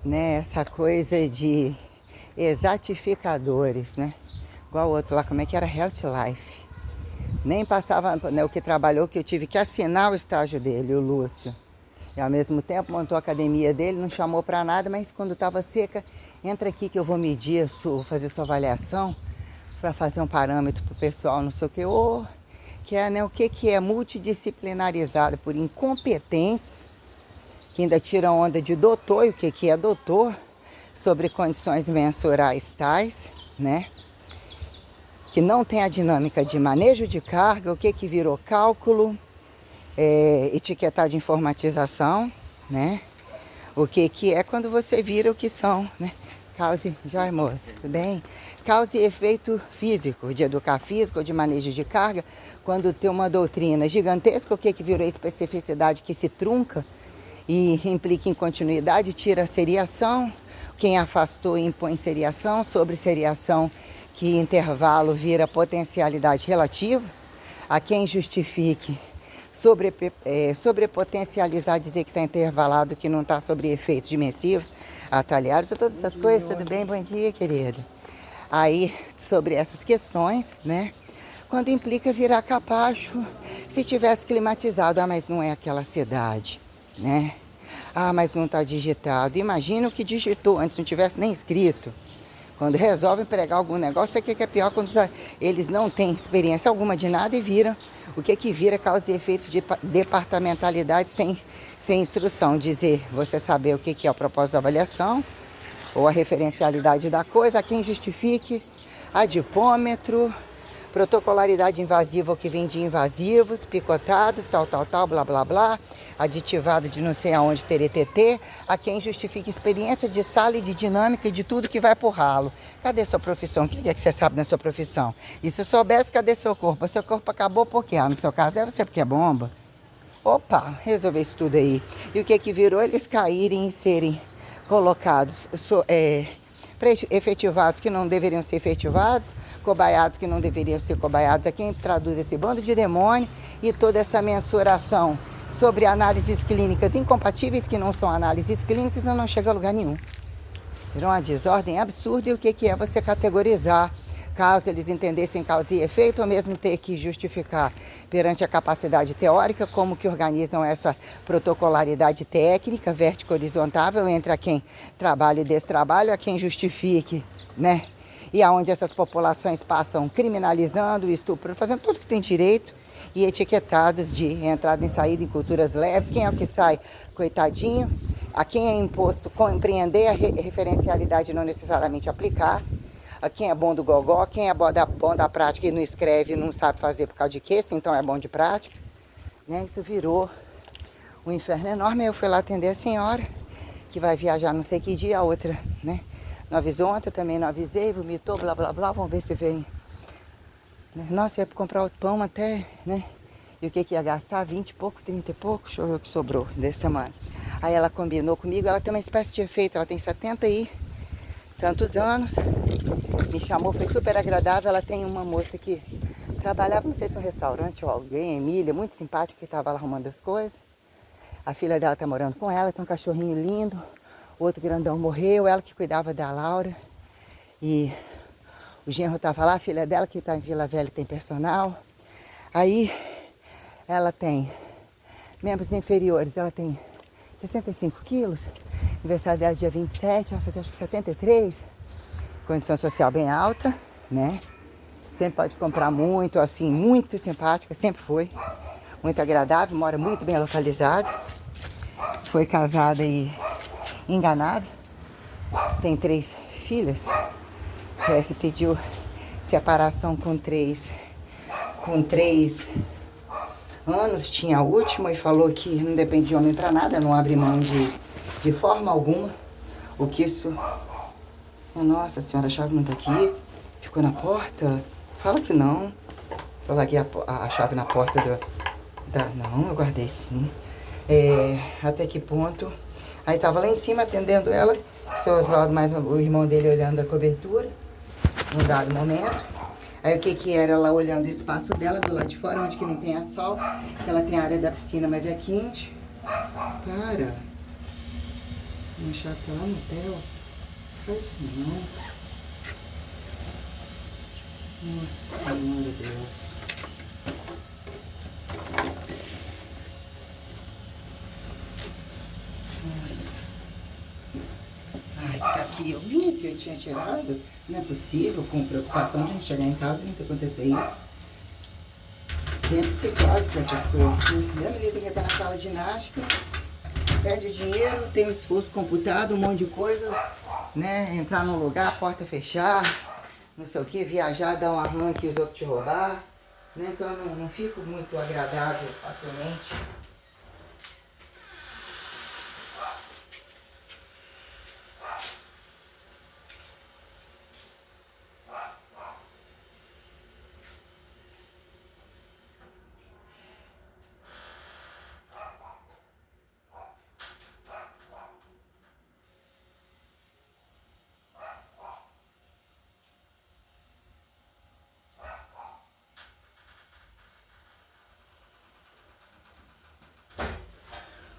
né, essa coisa de exatificadores, né? Igual o outro lá, como é que era? Health Life. Nem passava, né, o que trabalhou, que eu tive que assinar o estágio dele, o Lúcio. E ao mesmo tempo montou a academia dele, não chamou para nada, mas quando estava seca, entra aqui que eu vou medir, fazer sua avaliação, para fazer um parâmetro para o pessoal, não sei o que. Que é, né, o que é multidisciplinarizado por incompetentes, que ainda tiram onda de doutor, e o que é doutor, sobre condições mensurais tais, né? Que não tem a dinâmica de manejo de carga, o que virou cálculo, etiquetar de informatização, né? O que é quando você vira o que são, né? Causa, já moça, tudo bem? Causa e efeito físico, de educar físico, de manejo de carga, quando tem uma doutrina gigantesca, o que virou especificidade que se trunca e implica em continuidade, tira a seriação, quem afastou impõe seriação, sobre seriação que intervalo vira potencialidade relativa, a quem justifique sobrepotencializar, dizer que está intervalado, que não está sobre efeitos dimensivos, atalhados, todas essas coisas, tudo bem? Bom dia, querido. Aí, sobre essas questões, né? Quando implica virar capacho, se tivesse climatizado, mas não é aquela cidade, né? Mas não está digitado. Imagina o que digitou antes, não tivesse nem escrito. Quando resolvem pregar algum negócio, o que é pior quando eles não têm experiência alguma de nada e viram o que vira causa e efeito de departamentalidade sem instrução. Dizer, você saber o que é o propósito da avaliação ou a referencialidade da coisa, a quem justifique, adipômetro, protocolaridade invasiva, o que vem de invasivos, picotados, tal, blá, blá, blá, aditivado de não sei aonde, TTT, a quem justifica experiência de sala e de dinâmica e de tudo que vai pro ralo. Cadê sua profissão? O que é que você sabe na sua profissão? E se soubesse, cadê seu corpo? Seu corpo acabou por quê? No seu caso, é você porque é bomba? Opa, resolver isso tudo aí. E o que virou? Eles caírem e serem colocados, efetivados que não deveriam ser efetivados, cobaiados que não deveriam ser cobaiados. É quem traduz esse bando de demônio e toda essa mensuração sobre análises clínicas incompatíveis, que não são análises clínicas, não chega a lugar nenhum. Virou uma desordem absurda. E o que é você categorizar, caso eles entendessem causa e efeito, ou mesmo ter que justificar perante a capacidade teórica, como que organizam essa protocolaridade técnica, vertico-horizontável, entre a quem trabalha e destrabalha, a quem justifique, né? E aonde essas populações passam criminalizando, estupro, fazendo tudo que tem direito, e etiquetados de entrada e saída em culturas leves. Quem é o que sai? Coitadinho. A quem é imposto compreender a referencialidade e não necessariamente aplicar. A quem é bom do gogó, quem é bom da prática e não escreve, não sabe fazer por causa de quê, se então é bom de prática. Né? Isso virou um inferno enorme. Eu fui lá atender a senhora, que vai viajar não sei que dia, a outra, né? Não avisou ontem, eu também não avisei, vomitou, blá, blá, blá, vamos ver se vem. Nossa, ia comprar o pão até, né? E o que ia gastar? 20 e pouco, 30 e pouco, deixa eu ver o que sobrou dessa semana. Aí ela combinou comigo, ela tem uma espécie de efeito, ela tem 70 e tantos anos, me chamou, foi super agradável. Ela tem uma moça que trabalhava, não sei se um restaurante ou alguém, Emília, muito simpática, que estava lá arrumando as coisas. A filha dela tá morando com ela, tem um cachorrinho lindo, o outro grandão morreu, ela que cuidava da Laura. E o genro estava lá, a filha dela, que está em Vila Velha, tem personal. Aí ela tem membros inferiores, ela tem 65 quilos, aniversário dela dia 27, ela vai fazer acho que 73, condição social bem alta, né? Sempre pode comprar muito, assim, muito simpática, sempre foi. Muito agradável, mora muito bem localizada. Foi casada e enganada. Tem 3 filhas. Se pediu separação com 3 anos, tinha a última, e falou que não depende de homem para nada, não abre mão de forma alguma. O que isso... Nossa senhora, a chave não tá aqui. Ficou na porta? Fala que não. Eu larguei a chave na porta Não, eu guardei sim. Até que ponto? Aí tava lá em cima atendendo ela, o seu Oswaldo, mais o irmão dele, olhando a cobertura, num dado momento. Aí o que era? Ela olhando o espaço dela do lado de fora, onde que não tem a sol, que ela tem a área da piscina, mas é quente. Para. Manchar tá lá no pé, ó. Faz isso não. Nossa Senhora Deus. Nossa. Ai, tá aqui. Eu vi que eu tinha tirado. Não é possível, com preocupação de não chegar em casa e não ter acontecido isso. Tem a psicose com essas coisas. A menina tem que estar na sala de ginástica, perde o dinheiro, tem o esforço computado, um monte de coisa, né? Entrar num lugar, porta fechar, não sei o que, viajar, dar um arranque e os outros te roubar. Né? Então eu não fico muito agradável facilmente.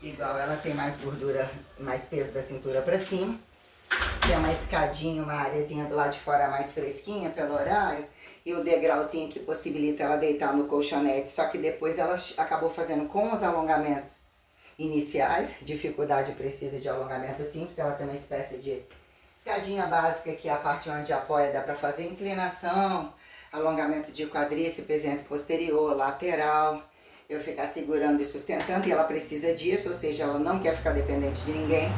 Igual ela tem mais gordura, mais peso da cintura pra cima. Tem uma escadinha, uma areazinha do lado de fora mais fresquinha pelo horário. E o degrauzinho que possibilita ela deitar no colchonete. Só que depois ela acabou fazendo com os alongamentos iniciais. Dificuldade precisa de alongamento simples. Ela tem uma espécie de escadinha básica que é a parte onde apoia, dá pra fazer inclinação, alongamento de quadríceps entre posterior, lateral. Eu ficar segurando e sustentando, e ela precisa disso, ou seja, ela não quer ficar dependente de ninguém,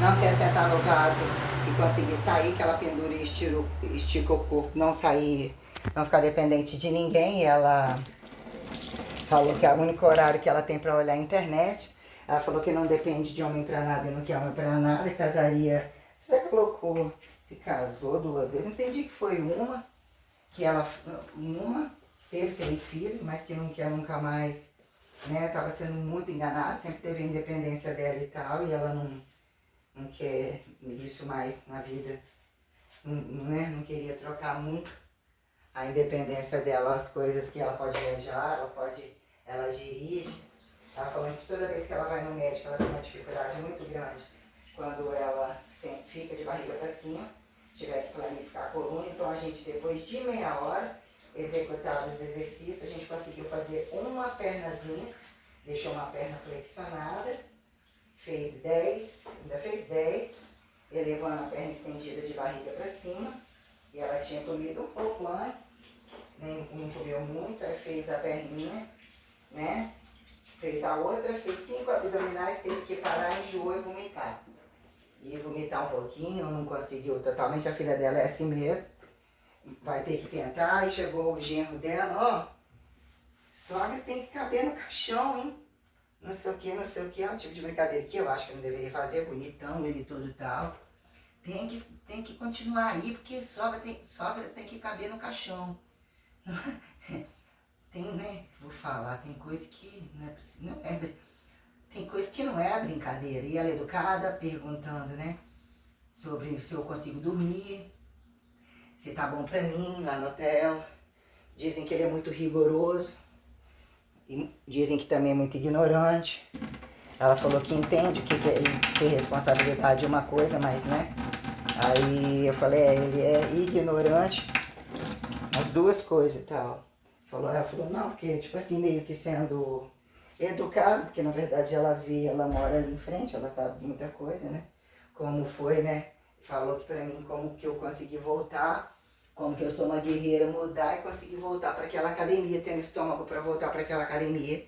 não quer sentar no vaso e conseguir sair, que ela pendura e estica o corpo, não sair, não ficar dependente de ninguém. E ela falou que é o único horário que ela tem para olhar a internet. Ela falou que não depende de homem para nada e não quer homem para nada, casaria. Você colocou, se casou 2 vezes, entendi que foi uma, que ela, teve 3 filhos, mas que não quer nunca mais, né? Tava sendo muito enganada, sempre teve a independência dela e tal, e ela não quer isso mais na vida, né? Não queria trocar muito a independência dela, as coisas que ela pode viajar, ela dirige. Ela falando que toda vez que ela vai no médico, ela tem uma dificuldade muito grande quando ela sempre fica de barriga para cima, tiver que planificar a coluna. Então a gente, depois de meia hora, executar os exercícios, a gente conseguiu fazer uma pernazinha, deixou uma perna flexionada, fez 10, ainda fez 10, elevando a perna estendida de barriga para cima, e ela tinha comido um pouco antes, nem não comeu muito, aí fez a perninha, né? Fez a outra, fez 5 abdominais, teve que parar, enjoou e vomitar. E vomitar um pouquinho, não conseguiu totalmente, a filha dela é assim mesmo. Vai ter que tentar. E chegou o genro dela, ó, sogra tem que caber no caixão, hein? Não sei o que, não sei o que. É um tipo de brincadeira que eu acho que eu não deveria fazer, bonitão, ele todo tal. Tem que continuar aí, porque sogra tem que caber no caixão. Tem, né? Vou falar, tem coisa que tem coisa que não é brincadeira. E ela é educada, perguntando, né? Sobre se eu consigo dormir, se tá bom pra mim lá no hotel. Dizem que ele é muito rigoroso. E dizem que também é muito ignorante. Ela falou que entende que ele tem responsabilidade de uma coisa, mas né? Aí eu falei, ele é ignorante, as 2 coisas e tal. Ela falou, não, porque tipo assim, meio que sendo educado, porque na verdade ela mora ali em frente, ela sabe de muita coisa, né? Como foi, né? Falou que pra mim como que eu consegui voltar, como que eu sou uma guerreira, mudar e conseguir voltar para aquela academia, tendo estômago para voltar para aquela academia,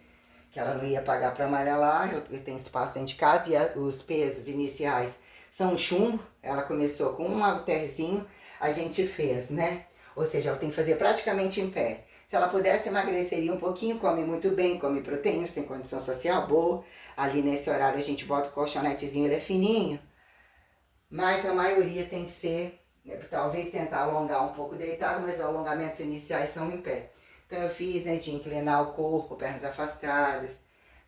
que ela não ia pagar para malhar lá, tem espaço dentro de casa, e os pesos iniciais são chumbo. Ela começou com um halterzinho, a gente fez, né? Ou seja, ela tem que fazer praticamente em pé. Se ela pudesse, emagreceria um pouquinho, come muito bem, come proteínas, tem condição social boa. Ali nesse horário a gente bota o colchonetezinho, ele é fininho. Mas a maioria tem que ser, né, talvez tentar alongar um pouco deitado, mas os alongamentos iniciais são em pé. Então eu fiz, né, de inclinar o corpo, pernas afastadas,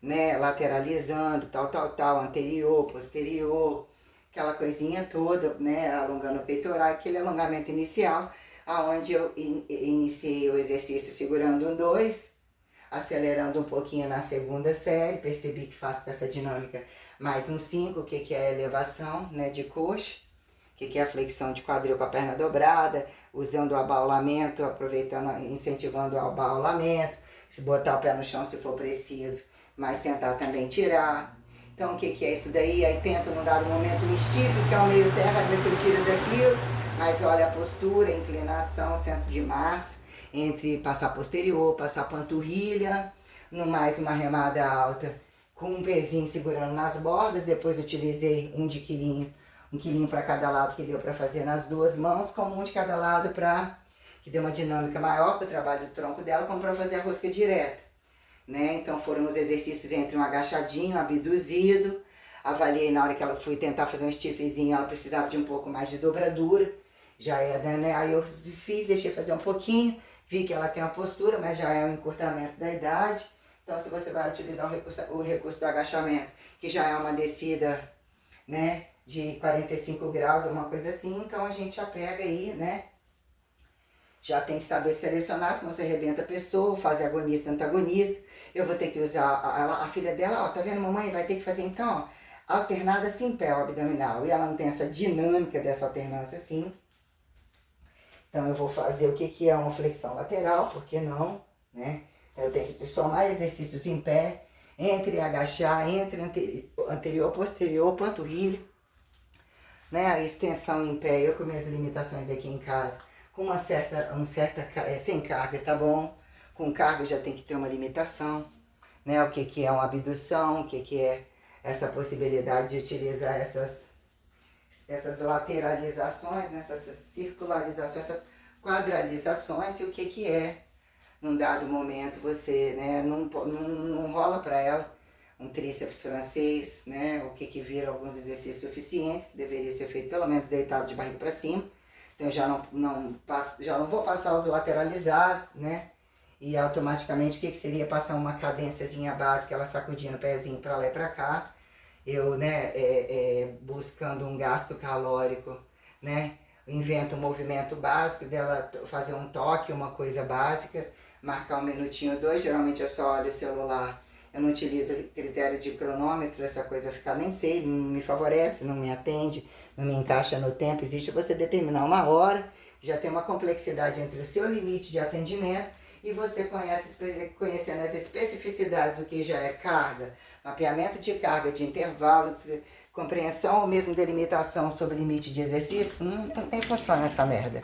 né, lateralizando, tal, anterior, posterior, aquela coisinha toda, né, alongando o peitoral, aquele alongamento inicial, aonde eu iniciei o exercício segurando um 2, acelerando um pouquinho na segunda série, percebi que faço com essa dinâmica Mais um 5, o que é a elevação, né, de coxa. O que é a flexão de quadril com a perna dobrada, usando o abaulamento, aproveitando, incentivando o abaulamento. Se botar o pé no chão se for preciso, mas tentar também tirar. Então, o que é isso daí? Aí tenta, num dado momento, um stiff, que é o meio terra, aí você tira daquilo, mas olha a postura, a inclinação, centro de massa, entre passar posterior, passar panturrilha, no mais uma remada alta, com um pezinho segurando nas bordas. Depois utilizei um quilinho para cada lado, que deu para fazer nas duas mãos, com um de cada lado, para que dê uma dinâmica maior para o trabalho do tronco dela, como para fazer a rosca direta. Né? Então foram os exercícios entre um agachadinho, abduzido. Avaliei na hora que ela foi tentar fazer um stiffzinho, ela precisava de um pouco mais de dobradura. Já é, né? Aí eu fiz, deixei fazer um pouquinho, vi que ela tem uma postura, mas já é um encurtamento da idade. Então, se você vai utilizar o recurso do agachamento, que já é uma descida, né, de 45 graus, uma coisa assim, então a gente já pega aí, né? Já tem que saber selecionar, senão você arrebenta a pessoa, fazer agonista e antagonista. Eu vou ter que usar a filha dela, ó, tá vendo, mamãe? Vai ter que fazer então, ó, alternada assim, pé abdominal. E ela não tem essa dinâmica dessa alternância assim. Então eu vou fazer o que é uma flexão lateral, por que não, né? Então eu tenho que somar exercícios em pé, entre agachar, entre anterior, posterior, panturrilha, né? A extensão em pé, eu com minhas limitações aqui em casa, com uma certa sem carga, tá bom? Com carga já tem que ter uma limitação, né? O que é uma abdução, o que é essa possibilidade de utilizar essas lateralizações, essas circularizações, essas quadralizações, e o que é, num dado momento, você, né, não rola para ela um tríceps francês, né, o que vira alguns exercícios suficientes, que deveria ser feito pelo menos deitado de barriga para cima. Então eu já não vou passar os lateralizados, né, e automaticamente o que seria passar uma cadênciazinha básica, ela sacudindo o pezinho para lá e para cá. Eu, né, buscando um gasto calórico, né, invento um movimento básico dela fazer um toque, uma coisa básica, marcar um minutinho ou dois. Geralmente eu só olho o celular, eu não utilizo critério de cronômetro, essa coisa ficar, nem sei, não me favorece, não me atende, não me encaixa no tempo. Existe você determinar uma hora, já tem uma complexidade entre o seu limite de atendimento e você conhecendo as especificidades do que já é carga, mapeamento de carga, de intervalos, compreensão ou mesmo delimitação sobre limite de exercício. Nem funciona essa merda.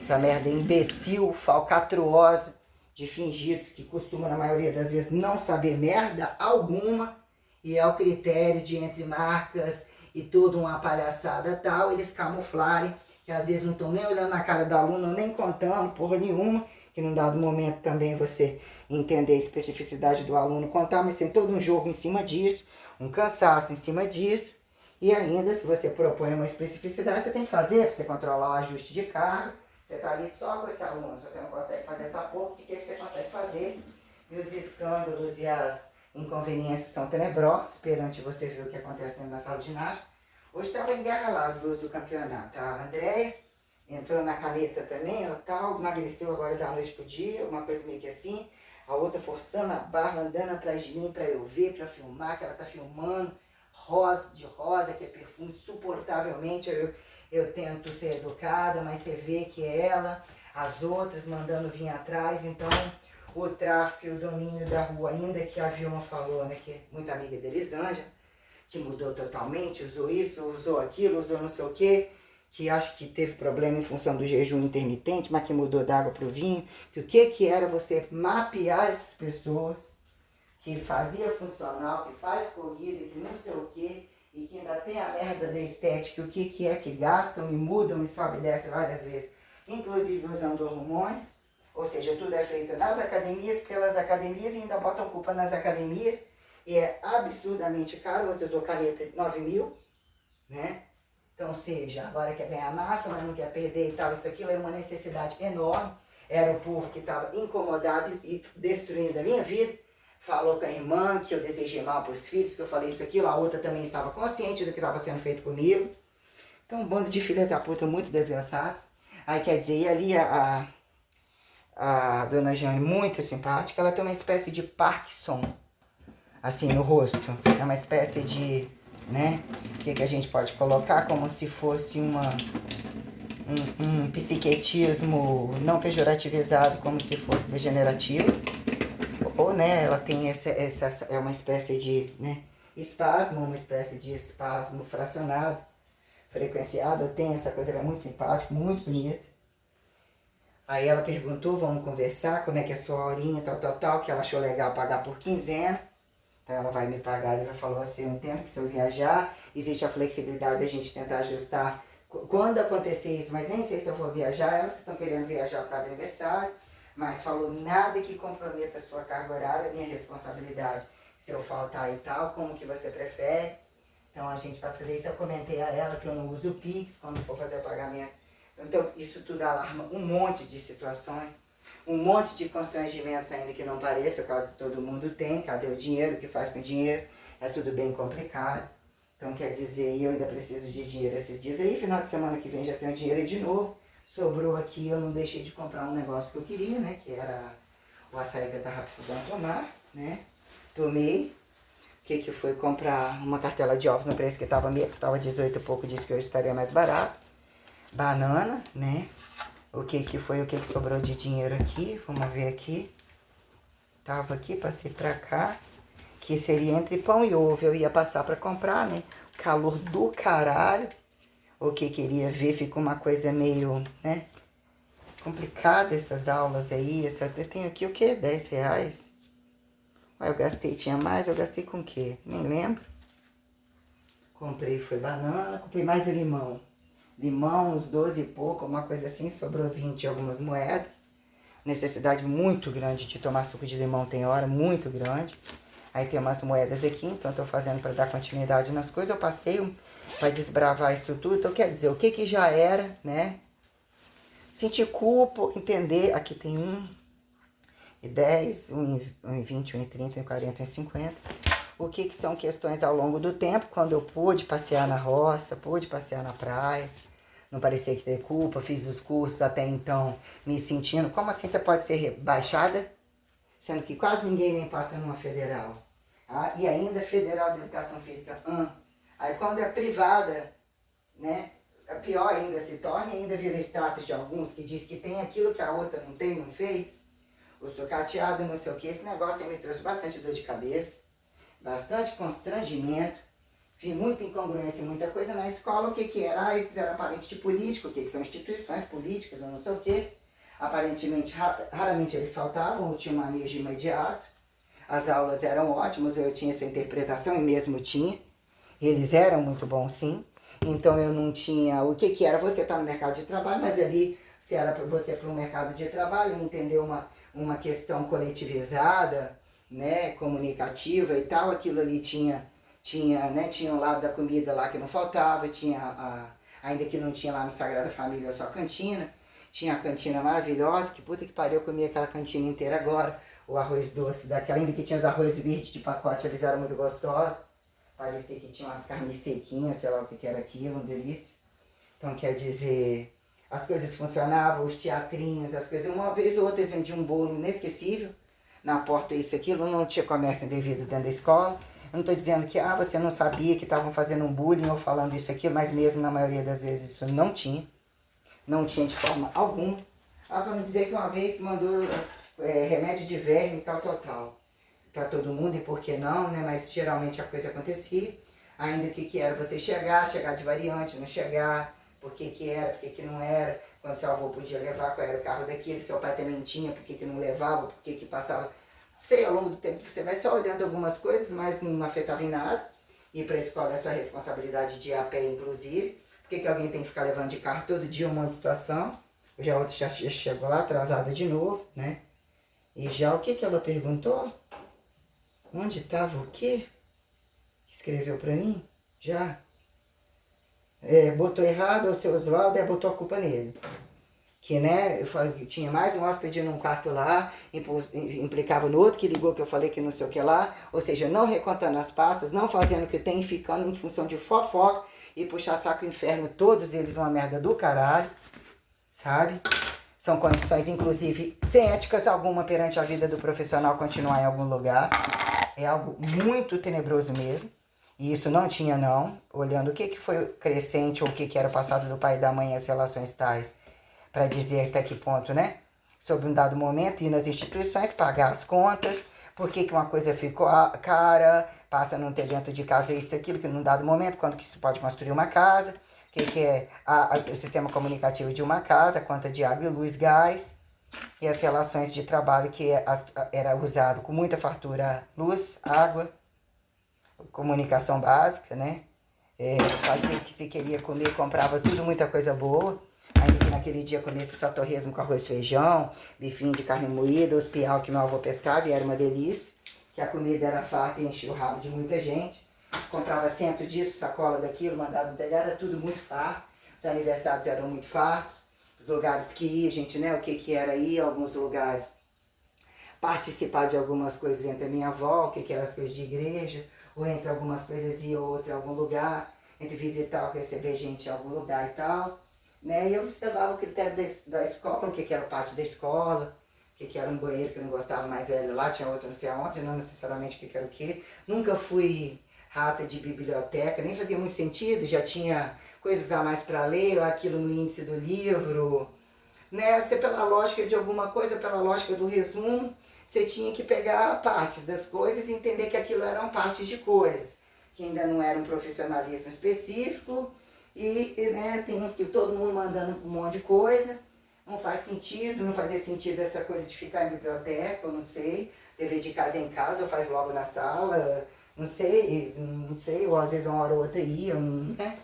Essa merda imbecil, falcatruosa, de fingidos que costumam, na maioria das vezes, não saber merda alguma, e é o critério de entre marcas e toda uma palhaçada tal, eles camuflarem, que às vezes não estão nem olhando na cara do aluno, nem contando porra nenhuma, que num dado momento também você entender a especificidade do aluno, contar, mas tem todo um jogo em cima disso, um cansaço em cima disso, e ainda se você propõe uma especificidade, você tem que fazer para você controlar o ajuste de carga. Você está ali só com esse aluno, se você não consegue fazer essa porra, o que você consegue fazer? E os escândalos e as inconveniências são tenebrosos perante você ver o que acontece dentro da sala de ginástica. Hoje estava em guerra lá as duas do campeonato. A Andréia entrou na caneta também, tal, emagreceu agora da noite pro dia, uma coisa meio que assim. A outra forçando a barra, andando atrás de mim para eu ver, para filmar, que ela tá filmando. Rosa, que é perfume insuportavelmente. Eu tento ser educada, mas você vê que é ela, as outras mandando vir atrás. Então, o tráfico e o domínio da rua, ainda que a Vilma falou, né, que é muito amiga da Elisângela, que mudou totalmente, usou isso, usou aquilo, usou não sei o quê, que acho que teve problema em função do jejum intermitente, mas que mudou da água para o vinho, que o que era você mapear essas pessoas, que fazia funcional, que faz corrida, que não sei o quê, e que ainda tem a merda da estética, o que é que gastam e mudam e sobe e desce várias vezes, inclusive usando hormônio, ou seja, tudo é feito nas academias, pelas academias, e ainda botam culpa nas academias, e é absurdamente caro. Outro usou caneta 9 mil, né? Então, ou seja, agora quer ganhar massa, mas não quer perder e tal, isso aquilo é uma necessidade enorme. Era o povo que estava incomodado e destruindo a minha vida. Falou com a irmã que eu desejei mal para os filhos, que eu falei isso aquilo, a outra também estava consciente do que estava sendo feito comigo. Então, um bando de filhas da puta muito desgraçados. Aí, quer dizer, e ali a dona Jane, muito simpática, ela tem uma espécie de Parkinson, assim, no rosto. É uma espécie de né? O que a gente pode colocar como se fosse um psiquetismo não pejorativizado, como se fosse degenerativo. Ou, né, ela tem essa é uma espécie de, né, espasmo, uma espécie de espasmo fracionado, frequenciado. Tem essa coisa, ela é muito simpática, muito bonita. Aí ela perguntou, vamos conversar, como é que é a sua horinha, tal, que ela achou legal pagar por quinzena. Então ela vai me pagar, ela falou assim, eu entendo que se eu viajar, existe a flexibilidade da gente tentar ajustar quando acontecer isso, mas nem sei se eu vou viajar, elas que estão querendo viajar para o aniversário, mas falou nada que comprometa a sua carga horária, minha responsabilidade. Se eu faltar e tal, como que você prefere? Então a gente vai fazer isso, eu comentei a ela que eu não uso o Pix quando for fazer o pagamento. Então isso tudo alarma um monte de situações, um monte de constrangimentos ainda que não pareça, quase todo mundo tem. Cadê o dinheiro? O que faz com o dinheiro? É tudo bem complicado. Então quer dizer, eu ainda preciso de dinheiro esses dias. Aí final de semana que vem já tenho dinheiro de novo. Sobrou aqui, eu não deixei de comprar um negócio que eu queria, né? Que era o açaí que eu tava precisando tomar, né? Tomei. O que foi comprar uma cartela de ovos no preço que estava mesmo, estava 18 e pouco, disse que hoje estaria mais barato. Banana, né? O que foi, o que sobrou de dinheiro aqui, vamos ver aqui. Tava aqui, passei pra cá, que seria entre pão e ovo, eu ia passar pra comprar, né? Calor do caralho. O que queria ver, ficou uma coisa meio, né? Complicada essas aulas aí, eu tenho aqui o que? 10 reais? Eu gastei, tinha mais, eu gastei com o quê? Nem lembro. Comprei, foi banana, comprei mais limão. Limão, uns 12 e pouco, uma coisa assim, sobrou 20 e algumas moedas. Necessidade muito grande de tomar suco de limão, tem hora, muito grande. Aí tem umas moedas aqui, então eu tô fazendo para dar continuidade nas coisas. Eu passei para desbravar isso tudo, então quer dizer, o que já era, né? Sentir culpa, entender, aqui tem 1,10, 1,20, 1,30, 1,40, 1,50. O que são questões ao longo do tempo, quando eu pude passear na roça, pude passear na praia, não parecia que ter culpa, fiz os cursos até então me sentindo, como assim você pode ser rebaixada, sendo que quase ninguém nem passa numa federal, ah, e ainda federal de educação física, aí quando é privada, né, é pior ainda se torna, e ainda vira status de alguns que diz que tem aquilo que a outra não tem, não fez, eu sou cateado, não sei o que, esse negócio aí me trouxe bastante dor de cabeça, bastante constrangimento, vi muita incongruência, muita coisa na escola. O que era? Ah, esses eram parentes de político, o que são instituições políticas, eu não sei o que. Aparentemente, raramente eles faltavam, ou tinha um manejo imediato. As aulas eram ótimas, eu tinha essa interpretação, e mesmo tinha. Eles eram muito bons, sim. Então eu não tinha... O que era? Você estar no mercado de trabalho, mas ali, se era para você para o mercado de trabalho, entender uma questão coletivizada, né, comunicativa e tal, aquilo ali tinha, né, tinha um lado da comida lá que não faltava, tinha ainda que não tinha lá no Sagrada Família só cantina, tinha a cantina maravilhosa, que puta que pariu, eu comia aquela cantina inteira agora, o arroz doce daquela, ainda que tinha os arroz verdes de pacote, eles eram muito gostosos, parecia que tinha umas carnes sequinhas, sei lá o que era aquilo, uma delícia. Então quer dizer, as coisas funcionavam, os teatrinhos, as coisas, uma vez ou outra eles vendiam um bolo inesquecível, na porta isso e aquilo, não tinha comércio indevido dentro da escola. Eu não estou dizendo que você não sabia que estavam fazendo um bullying ou falando isso e aquilo, mas mesmo na maioria das vezes isso não tinha. Não tinha de forma alguma. Para não dizer que uma vez mandou remédio de verme e tal, para todo mundo, e por que não, né? Mas geralmente a coisa acontecia. Ainda que era você chegar de variante, não chegar, por que era, por que não era, quando seu avô podia levar, qual era o carro daquele, seu pai também tinha, por que não levava, por que passava. Sei, ao longo do tempo você vai só olhando algumas coisas, mas não afetava em nada. Ir para a escola é sua responsabilidade de ir a pé, inclusive. Por que alguém tem que ficar levando de carro todo dia, um monte de situação? Já a outra já chegou lá, atrasada de novo, né? E já o que ela perguntou? Onde estava o quê? Escreveu para mim? Já. Botou errado o seu Oswaldo e botou a culpa nele. Que, né, eu falei que tinha mais um hóspede num quarto lá, implicava no outro que ligou que eu falei que não sei o que lá, ou seja, não recontando as passas, não fazendo o que tem, ficando em função de fofoca e puxar saco inferno, todos eles uma merda do caralho, sabe? São condições, inclusive, sem éticas alguma perante a vida do profissional continuar em algum lugar. É algo muito tenebroso mesmo. E isso não tinha não, olhando o que foi crescente ou o que era o passado do pai e da mãe e as relações tais, para dizer até que ponto, né? Sobre um dado momento, ir nas instituições, pagar as contas, por que uma coisa ficou cara, passa a não ter dentro de casa isso, aquilo, que num dado momento, quando que se pode construir uma casa, o que é o sistema comunicativo de uma casa, conta de água e luz, gás, e as relações de trabalho que era usado com muita fartura, luz, água, comunicação básica, né? Fazia o que se queria comer, comprava tudo, muita coisa boa. Ainda que naquele dia comesse só torresmo com arroz e feijão, bifinho de carne moída, os piau que meu avô pescava e era uma delícia. Que a comida era farta e enchia o rabo de muita gente. Comprava cento disso, sacola daquilo, mandava entregar, era tudo muito farto. Os aniversários eram muito fartos. Os lugares que ia, gente, né? O que era ir, alguns lugares. Participar de algumas coisas entre a minha avó, o que eram as coisas de igreja, ou entre algumas coisas e outra em algum lugar, entre visitar ou receber gente em algum lugar e tal. Né? E eu observava o critério da escola, o que era parte da escola, o que era um banheiro que eu não gostava mais velho lá, tinha outro não sei aonde, não necessariamente o que era o quê. Nunca fui rata de biblioteca, nem fazia muito sentido, já tinha coisas a mais para ler, ou aquilo no índice do livro. Né? Você pela lógica de alguma coisa, pela lógica do resumo, você tinha que pegar partes das coisas e entender que aquilo eram partes de coisas, que ainda não era um profissionalismo específico, e né, tem uns que todo mundo mandando um monte de coisa, não faz sentido, não fazia sentido essa coisa de ficar em biblioteca, eu não sei, dever de casa em casa, ou faz logo na sala, não sei, ou às vezes uma hora ou outra ia, né?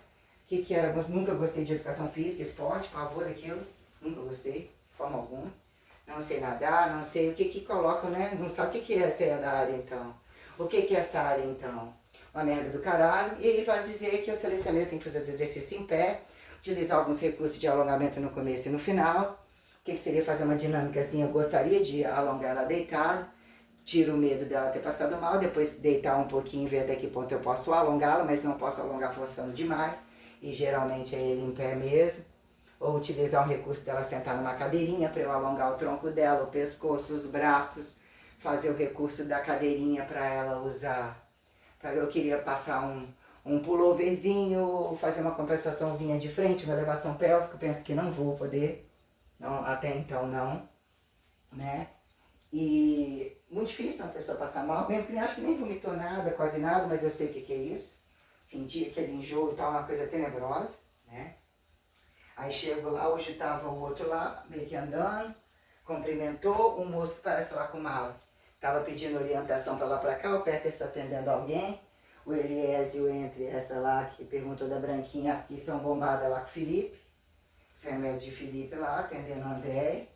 Que era, nunca gostei de educação física, esporte, pavor daquilo, nunca gostei, de forma alguma. Não sei nadar, não sei o que colocam, né? Não sabe o que é essa área então. O que é essa área então? Uma merda do caralho. E ele vai dizer que eu selecionei, eu tenho que fazer os exercícios em pé, utilizar alguns recursos de alongamento no começo e no final. O que seria fazer uma dinâmica assim? Eu gostaria de alongar ela deitada, tiro o medo dela ter passado mal, depois deitar um pouquinho e ver até que ponto eu posso alongá-la, mas não posso alongar forçando demais. E geralmente é ele em pé mesmo. Ou utilizar o recurso dela sentar numa cadeirinha para eu alongar o tronco dela, o pescoço, os braços, fazer o recurso da cadeirinha para ela usar. Eu queria passar um pulloverzinho, fazer uma compensaçãozinha de frente, uma elevação pélvica, penso que não vou poder, não, até então não, né? E muito difícil uma pessoa passar mal, mesmo que acho que nem vomitou nada, quase nada, mas eu sei o que é isso. Senti aquele enjoo e tal, uma coisa tenebrosa, né? Aí chego lá, hoje tava o outro lá, meio que andando, cumprimentou, um moço que parece lá com mala. Tava pedindo orientação para lá para cá, o Peter só atendendo alguém. O Eliésio entre essa lá que perguntou da Branquinha, as que são bombadas lá com o Felipe. Os remédios de Felipe lá, atendendo a André,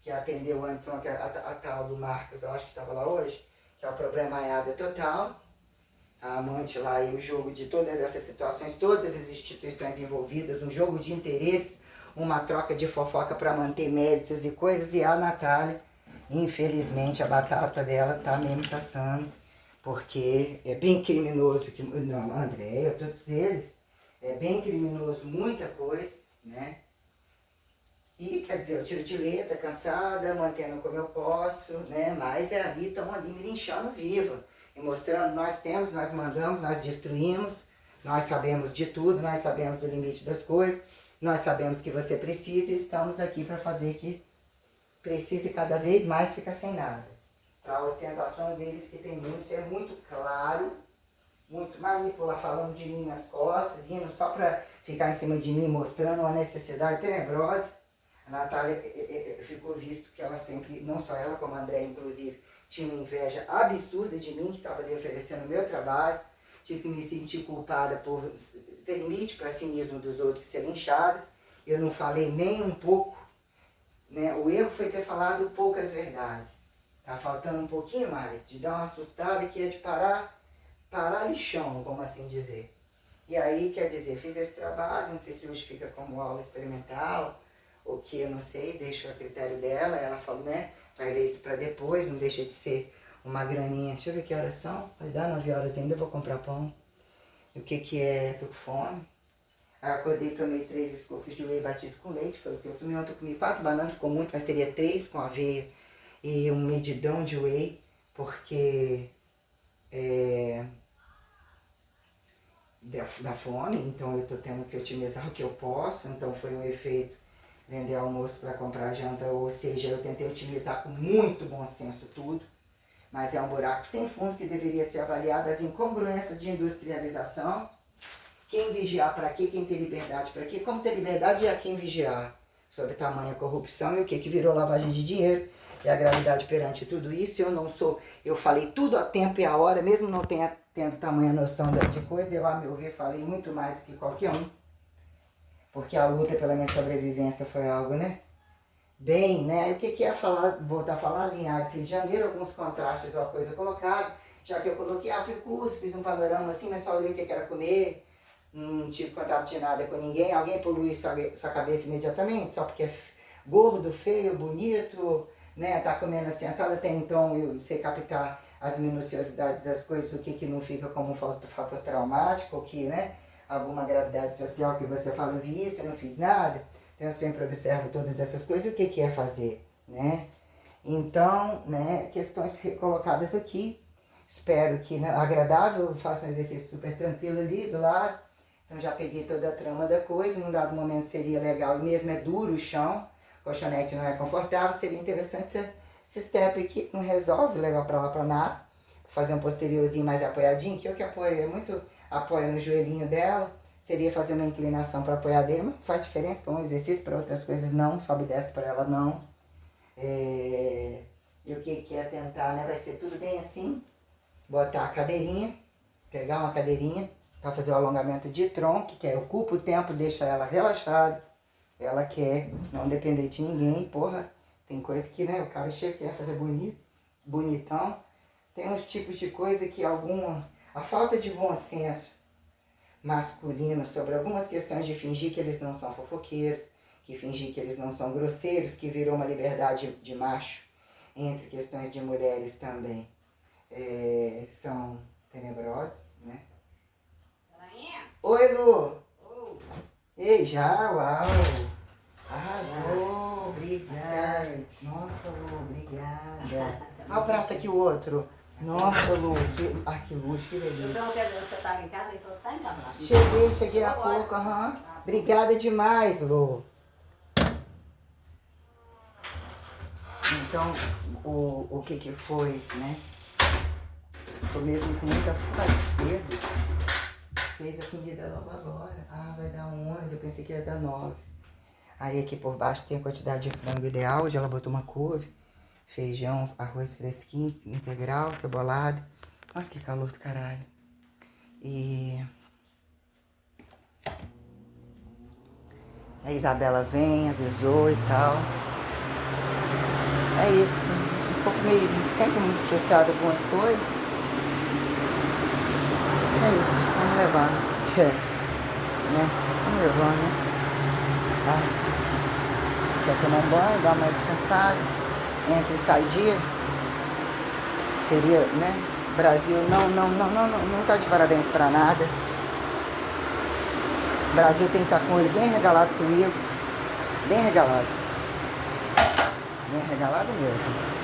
que atendeu antes, a tal do Marcos, eu acho que estava lá hoje, que é o problemaiada total. A amante lá e o jogo de todas essas situações, todas as instituições envolvidas, um jogo de interesses, uma troca de fofoca para manter méritos e coisas, e a Natália, infelizmente, a batata dela tá mesmo passando, porque é bem criminoso, não, André, todos eles, é bem criminoso muita coisa, né? E, quer dizer, eu tiro de letra, cansada, mantendo como eu posso, né? Mas ali estão ali me linchando viva. E mostrando, nós temos, nós mandamos, nós destruímos, nós sabemos de tudo, nós sabemos do limite das coisas, nós sabemos que você precisa e estamos aqui para fazer que precise cada vez mais ficar sem nada. Para a ostentação deles, que tem muito, isso é muito claro, muito manipular, falando de mim nas costas, indo só para ficar em cima de mim, mostrando uma necessidade tenebrosa. A Natália ficou visto que ela sempre, não só ela, como a André, inclusive, tinha uma inveja absurda de mim, que estava ali oferecendo o meu trabalho. Tive que me sentir culpada por ter limite para cinismo dos outros e ser linchada. Eu não falei nem um pouco, né? O erro foi ter falado poucas verdades. Tá faltando um pouquinho mais, de dar uma assustada que é de parar lixão, vamos assim dizer. E aí, quer dizer, fiz esse trabalho, não sei se hoje fica como aula experimental, o que eu não sei, deixo a critério dela. Ela falou, né, vai ver isso pra depois, não deixa de ser uma graninha. Deixa eu ver que horas são, vai dar 9 horas ainda, eu vou comprar pão. E o que é, tô com fome. Aí acordei, tomei 3 scoops de whey batido com leite, foi o que eu tomei ontem, eu comi 4 bananas, ficou muito, mas seria 3 com aveia e um medidão de whey, porque da fome, então eu tô tendo que otimizar o que eu posso, então foi um efeito vender almoço para comprar janta, ou seja, eu tentei otimizar com muito bom senso tudo, mas é um buraco sem fundo que deveria ser avaliado as incongruências de industrialização, quem vigiar para quê, quem ter liberdade para quê, como ter liberdade e a quem vigiar, sobre tamanha corrupção e o que virou lavagem de dinheiro e a gravidade perante tudo isso. Eu falei tudo a tempo e a hora, mesmo não tendo tamanha noção de coisa, eu, a meu ver, falei muito mais do que qualquer um, porque a luta pela minha sobrevivência foi algo, né? Bem, né? O que é falar, voltar a falar, Linhares, Rio de Janeiro, alguns contrastes, uma coisa colocada, já que eu coloquei, fui curso, fiz um panorama assim, mas só olhei o que era comer, não tive contato de nada com ninguém, alguém polui sua cabeça imediatamente, só porque é gordo, feio, bonito, né? Tá comendo assim, assado, até então eu sei captar as minuciosidades das coisas, o que não fica como um fator traumático, ou que, né? Alguma gravidade social que você fala, eu vi isso, eu não fiz nada. Então eu sempre observo todas essas coisas, o que é fazer, né? Então, né, questões colocadas aqui, espero que, né, agradável, faça um exercício super tranquilo ali do lado. Então já peguei toda a trama da coisa, num dado momento seria legal, e mesmo é duro o chão, colchonete não é confortável, seria interessante esse step aqui, não resolve levar pra lá pra nada, fazer um posteriorzinho mais apoiadinho, que eu que apoio, é muito apoio no joelhinho dela, seria fazer uma inclinação para apoiar dele, mas faz diferença para um exercício, para outras coisas não, sobe e desce para ela não. E o que é tentar, né? Vai ser tudo bem assim, botar a cadeirinha, pegar uma cadeirinha para fazer o alongamento de tronco, que ocupa o tempo, deixa ela relaxada, ela quer não depender de ninguém, porra, tem coisa que, né, o cara chega, quer fazer bonito, bonitão, tem uns tipos de coisa que a falta de bom senso masculino sobre algumas questões de fingir que eles não são fofoqueiros, que fingir que eles não são grosseiros, que virou uma liberdade de macho entre questões de mulheres também, são tenebrosas, né? Oi, Lu! Ei, já, uau! Arrasou, obrigada! Nossa, Lu, obrigada! Olha o prato aqui, o outro. Nossa, Lu, que luxo, que beleza. Então, você estava em casa e falou, tá em casa. Cheguei há pouco, aham. Obrigada demais, Lu. Então, o que foi, né? Tô mesmo com muita fome cedo. Fez a comida logo agora. Vai dar 11, eu pensei que ia dar 9. Aí aqui por baixo tem a quantidade de frango ideal. Hoje ela botou uma couve, feijão, arroz fresquinho, integral, cebolado. Nossa, que calor do caralho. E a Isabela vem, avisou e tal. É isso. Um pouco meio, sempre muito frustrada com as coisas. É isso, vamos levando. Né? Vamos levando, né? Quer tomar um banho, dar uma descansada, entra e sai dia. Teria, né? Brasil não tá de parabéns pra nada. O Brasil tem que estar com o olho bem regalado comigo. Bem regalado. Bem regalado mesmo.